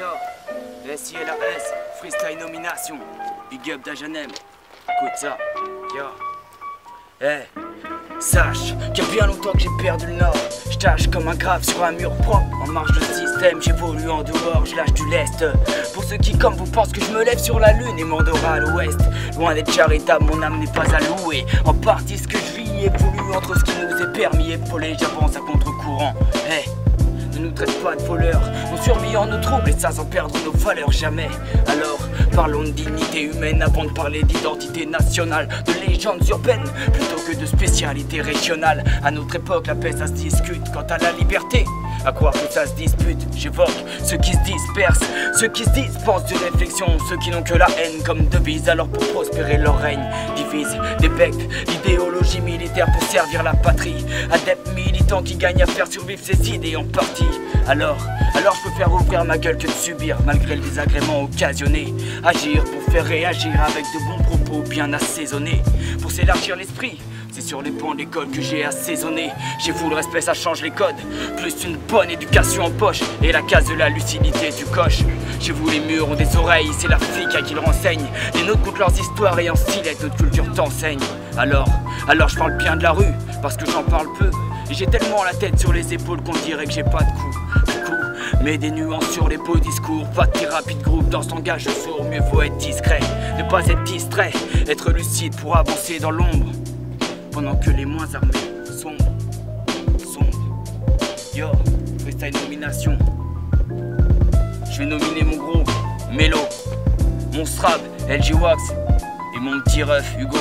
Yo, SILAS, freestyle nomination, big up d'Ajanem, écoute ça, yo. Hey, sache qu'il y a bien longtemps que j'ai perdu le nord. Je tâche comme un grave sur un mur propre. En marche de système, j'évolue en dehors, je lâche du lest. Pour ceux qui comme vous pensent que je me lève sur la lune et m'endors à l'ouest. Loin d'être charitable, mon âme n'est pas allouée. En partie ce que je vis évolue entre ce qui nous est permis et volé. J'avance à contre-courant. Hey, ne nous traite pas de voleurs, nous surveillons nos troubles et ça sans perdre nos valeurs jamais. Alors parlons de dignité humaine avant de parler d'identité nationale, de légendes urbaines plutôt que de spécialité régionale. À notre époque la paix ça se discute, quant à la liberté, à croire que ça se dispute. J'évoque ceux qui se dispersent, ceux qui se dispensent de réflexion, ceux qui n'ont que la haine comme devise. Alors pour prospérer leur règne, divise des becs, l'idéologie militaire pour servir la patrie. Adeptes militants qui gagnent à faire survivre ces idées en partie. Alors je peux faire ouvrir ma gueule que de subir malgré le désagrément occasionné. Agir pour faire réagir avec de bons propos bien assaisonnés. Pour s'élargir l'esprit, c'est sur les bancs d'école que j'ai assaisonné. Chez vous le respect ça change les codes, plus une bonne éducation en poche et la case de la lucidité du coche. Chez vous les murs ont des oreilles, c'est l'Afrique à qui ils renseignent. Les nôtres comptent leurs histoires et en style notre culture t'enseigne. Alors je parle bien de la rue, parce que j'en parle peu. Et j'ai tellement la tête sur les épaules qu'on dirait que j'ai pas de coups. Du coup, mets des nuances sur les beaux discours. Pas de thérapie de groupe dans ce langage sourd. Mieux vaut être discret, ne pas être distrait. Être lucide pour avancer dans l'ombre pendant que les moins armés sombrent. Yo, freestyle nomination. Je vais nominer mon groupe Mélo, mon Strab, LG Wax et mon petit ref Hugo.